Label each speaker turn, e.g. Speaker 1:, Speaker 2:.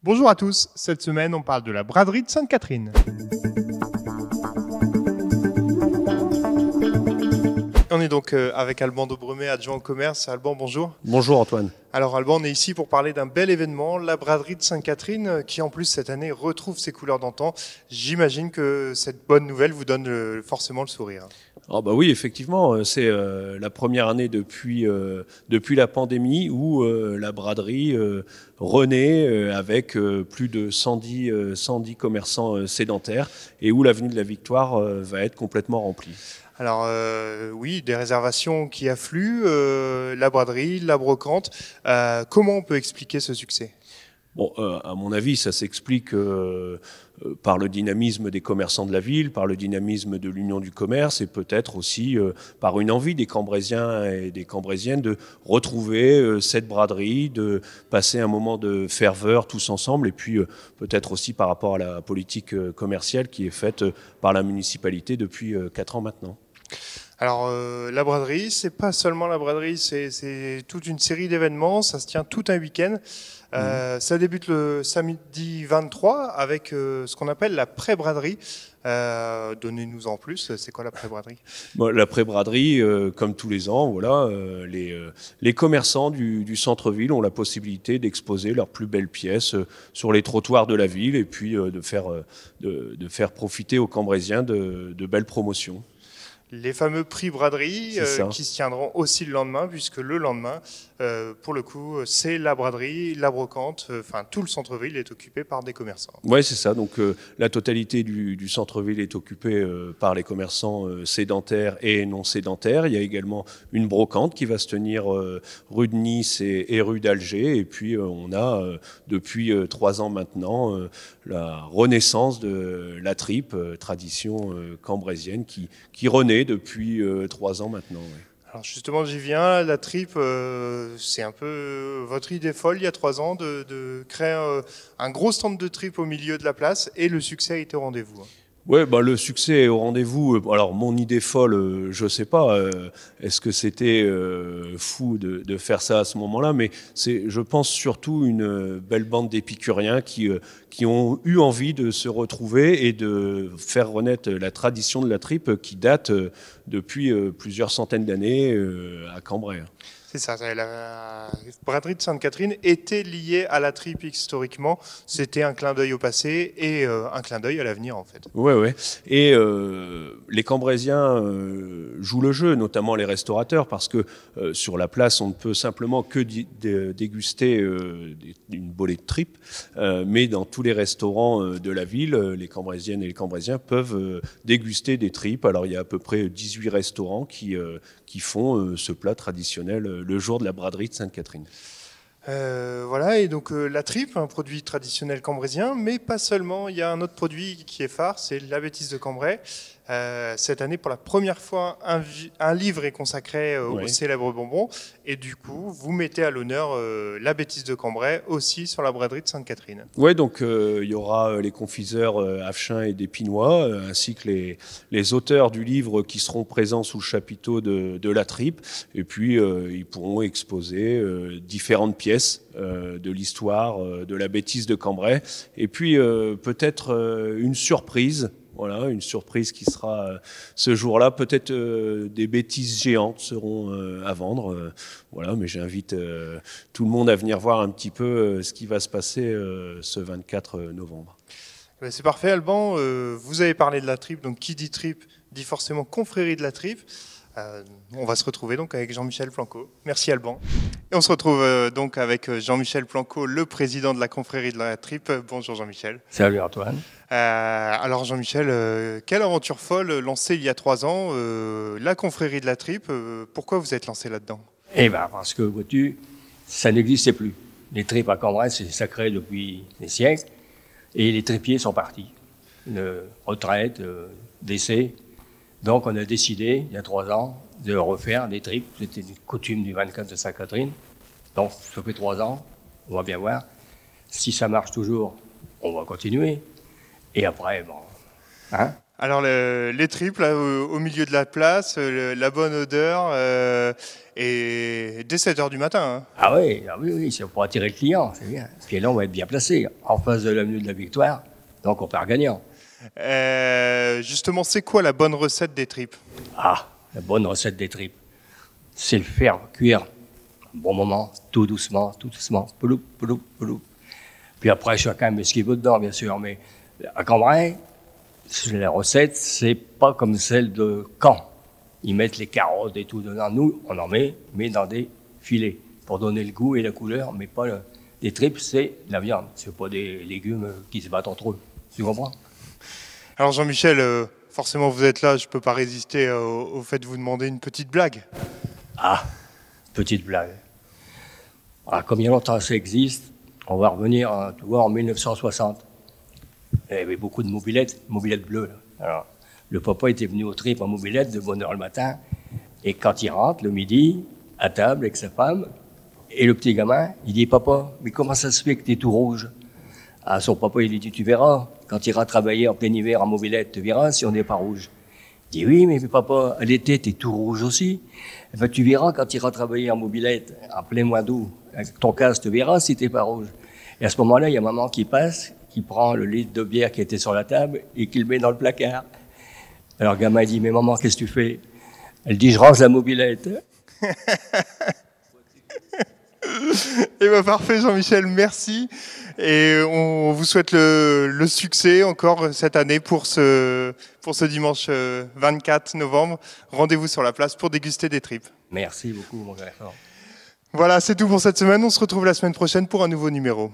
Speaker 1: Bonjour à tous, cette semaine on parle de la braderie de Sainte-Catherine. On est donc avec Alban Dobremet, adjoint au commerce. Alban, bonjour.
Speaker 2: Bonjour Antoine.
Speaker 1: Alors Alban, on est ici pour parler d'un bel événement, la braderie de Sainte-Catherine, qui en plus cette année retrouve ses couleurs d'antan. J'imagine que cette bonne nouvelle vous donne forcément le sourire.
Speaker 2: Oh bah oui, effectivement, c'est la première année depuis la pandémie où la braderie renaît avec plus de 110 commerçants sédentaires et où l'avenue de la Victoire va être complètement remplie.
Speaker 1: Alors oui, des réservations qui affluent, la braderie, la brocante. Comment on peut expliquer ce succès ?
Speaker 2: Bon, à mon avis, ça s'explique par le dynamisme des commerçants de la ville, par le dynamisme de l'Union du commerce et peut-être aussi par une envie des Cambrésiens et des Cambrésiennes de retrouver cette braderie, de passer un moment de ferveur tous ensemble et puis peut-être aussi par rapport à la politique commerciale qui est faite par la municipalité depuis 4 ans maintenant.
Speaker 1: Alors la braderie, c'est pas seulement la braderie, c'est toute une série d'événements, ça se tient tout un week-end. Ça débute le samedi 23 avec ce qu'on appelle la pré-braderie. Donnez-nous en plus, c'est quoi la pré-braderie ?
Speaker 2: Bon, la pré-braderie, comme tous les ans, voilà, les commerçants du centre-ville ont la possibilité d'exposer leurs plus belles pièces sur les trottoirs de la ville et puis de faire profiter aux Cambrésiens de belles promotions.
Speaker 1: Les fameux prix braderie qui se tiendront aussi le lendemain, puisque le lendemain, pour le coup, c'est la braderie, la brocante, enfin tout le centre-ville est occupé par des commerçants.
Speaker 2: Oui, c'est ça. Donc la totalité du centre-ville est occupée par les commerçants sédentaires et non sédentaires. Il y a également une brocante qui va se tenir rue de Nice et rue d'Alger. Et puis on a depuis 3 ans maintenant la renaissance de la tripe, tradition cambrésienne qui renaît depuis 3 ans maintenant. Ouais.
Speaker 1: Alors justement, j'y viens. La tripe, c'est un peu votre idée folle il y a 3 ans de créer un gros stand de tripe au milieu de la place et le succès a été au rendez-vous.
Speaker 2: Ouais, bah le succès est au rendez-vous. Alors mon idée folle, je sais pas. Est-ce que c'était fou de faire ça à ce moment-là ? Mais c'est, je pense, surtout une belle bande d'épicuriens qui ont eu envie de se retrouver et de faire renaître la tradition de la tripe qui date depuis plusieurs centaines d'années à Cambrai.
Speaker 1: C'est ça, la braderie de Sainte-Catherine était liée à la tripe historiquement. C'était un clin d'œil au passé et un clin d'œil à l'avenir en fait.
Speaker 2: Ouais. Et les Cambrésiens jouent le jeu, notamment les restaurateurs, parce que sur la place, on ne peut simplement que déguster une bolée de tripes, mais dans tous les restaurants de la ville, les Cambrésiennes et les Cambrésiens peuvent déguster des tripes. Alors il y a à peu près 18 restaurants qui font ce plat traditionnel le jour de la braderie de Sainte-Catherine.
Speaker 1: Voilà, et donc la tripe, un produit traditionnel cambrésien, mais pas seulement. Il y a un autre produit qui est phare, c'est la bêtise de Cambrai. Cette année, pour la première fois, un livre est consacré au célèbre bonbon. Et du coup, vous mettez à l'honneur la bêtise de Cambrai aussi sur la braderie de Sainte-Catherine.
Speaker 2: Oui, donc il y aura les confiseurs Avechin et Dépinois, ainsi que les auteurs du livre qui seront présents sous le chapiteau de la tripe. Et puis, ils pourront exposer différentes pièces de l'histoire de la bêtise de Cambrai. Et puis, peut-être une surprise. Voilà, une surprise qui sera ce jour-là. Peut-être des bêtises géantes seront à vendre. Voilà, mais j'invite tout le monde à venir voir un petit peu ce qui va se passer ce 24 novembre.
Speaker 1: C'est parfait, Alban. Vous avez parlé de la tripe, donc qui dit tripe dit forcément confrérie de la tripe. On va se retrouver donc avec Jean-Michel Planco. Merci Alban. Et on se retrouve donc avec Jean-Michel Planco, le président de la confrérie de la tripe. Bonjour Jean-Michel.
Speaker 3: Salut Antoine.
Speaker 1: Alors Jean-Michel, quelle aventure folle lancée il y a 3 ans, la confrérie de la tripe. Pourquoi vous êtes lancé là-dedans ?
Speaker 3: Eh bien parce que, vois-tu, ça n'existait plus. Les tripes à Cambrai, c'est sacré depuis des siècles. Et les tripiers sont partis. Retraite, décès. Donc on a décidé, il y a 3 ans, de refaire des tripes. C'était une coutume du 24 de Sainte-Catherine. Donc ça fait 3 ans, on va bien voir. Si ça marche toujours, on va continuer. Et après, bon... Hein ?
Speaker 1: Alors les tripes là, au milieu de la place, la bonne odeur et dès 7 h du matin. Hein.
Speaker 3: Ah oui, oui, c'est pour attirer le client, c'est bien. Puis là, on va être bien placé, en face de l'avenue de la Victoire, donc on part gagnant.
Speaker 1: Justement, c'est quoi la bonne recette des tripes?
Speaker 3: Ah, la bonne recette des tripes, c'est le faire cuire un bon moment, tout doucement, pouloup, pouloup, pouloup. Puis après, chacun met ce qu'il veut dedans, bien sûr, mais à Cambrai, la recette, c'est pas comme celle de Caen. Ils mettent les carottes et tout dedans. Nous, on en met, mais dans des filets, pour donner le goût et la couleur, mais pas des tripes, c'est de la viande. C'est pas des légumes qui se battent entre eux. Tu comprends?
Speaker 1: Alors Jean-Michel, forcément vous êtes là, je peux pas résister au fait de vous demander une petite blague.
Speaker 3: Ah, petite blague. Ah, comme il y a longtemps ça existe, on va revenir, tu vois, en 1960. Il y avait beaucoup de mobylettes bleues. Là. Alors, le papa était venu aux tripes en mobilette de bonne heure le matin. Et quand il rentre, le midi, à table avec sa femme, et le petit gamin, il dit « Papa, mais comment ça se fait que t'es tout rouge ?» Ah, son papa, il lui dit « Tu verras, quand tu iras travailler en plein hiver en mobilette, tu verras si on n'est pas rouge. » Il dit « Oui, mais papa, à l'été, t'es tout rouge aussi. Eh ben, tu verras quand tu iras travailler en mobilette, en plein mois d'août, avec ton casque, tu verras si t'es pas rouge. » Et à ce moment-là, il y a maman qui passe, qui prend le litre de bière qui était sur la table et qui le met dans le placard. Alors, le gamin dit, mais maman, qu'est-ce que tu fais? Elle dit, je range la mobilette.
Speaker 1: Eh bien, parfait, Jean-Michel, merci. Et on vous souhaite le succès encore cette année pour ce dimanche 24 novembre. Rendez-vous sur la place pour déguster des tripes.
Speaker 3: Merci beaucoup, mon gars.
Speaker 1: Voilà, c'est tout pour cette semaine. On se retrouve la semaine prochaine pour un nouveau numéro.